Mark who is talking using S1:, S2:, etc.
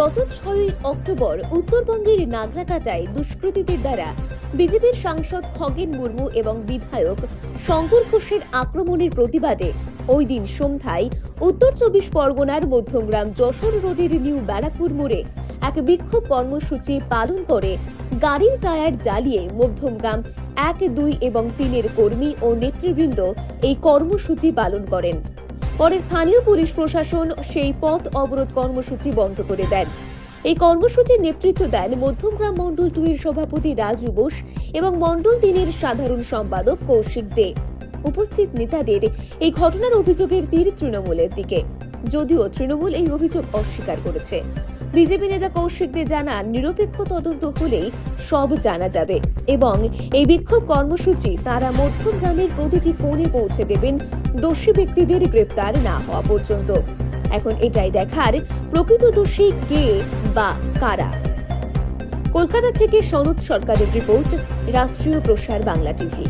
S1: গত 6 অক্টোবর উত্তরবঙ্গের নাগরাকাটায় দুষ্কৃতীদের দ্বারা বিজেপির সাংসদ খগেন মুর্মু এবং বিধায়ক শঙ্কর ঘোষের আক্রমণের প্রতিবাদে ওই দিন সন্ধ্যায় উত্তর 24 পরগনার মধ্যমগ্রাম যশোর রোডের নিউ ব্যারাকপুর মোড়ে এক বিক্ষোভ কর্মসূচি পালন করে গাড়ির টায়ার জ্বালিয়ে মধ্যমগ্রাম 1, 2 এবং 3 এর কর্মী ও নেতৃবৃন্দ এই কর্মসূচি পালন করেন। পরে স্থানীয় পুলিশ প্রশাসন সেই পথ অবরোধ কর্মসূচি বন্ধ করে দেন। এই কর্মসূচির নেতৃত্ব দেন মধ্যমগ্রাম মণ্ডল 2 এর সভাপতি রাজু বোস এবং মণ্ডল 3 এর সাধারণ সম্পাদক কৌশিক দে। উপস্থিত নেতাদের এই ঘটনার অভিযোগের তীর তৃণমূলের দিকে, যদিও তৃণমূল এই অভিযোগ অস্বীকার করেছে। বিজেপি নেতা কৌশিক দে জানান, নিরপেক্ষ তদন্ত হলেই সব জানা যাবে এবং এই বিক্ষোভ কর্মসূচি তারা মধ্যমগ্রামের প্রতিটি কোণে পৌঁছে দেবেন দোষী ব্যক্তিদের গ্রেপ্তার না হওয়া পর্যন্ত। এখন এটাই দেখার প্রকৃত দোষী কে বা কারা। কলকাতা থেকে সনদ সরকারের রিপোর্ট, রাষ্ট্রীয় প্রসার বাংলা টিভি।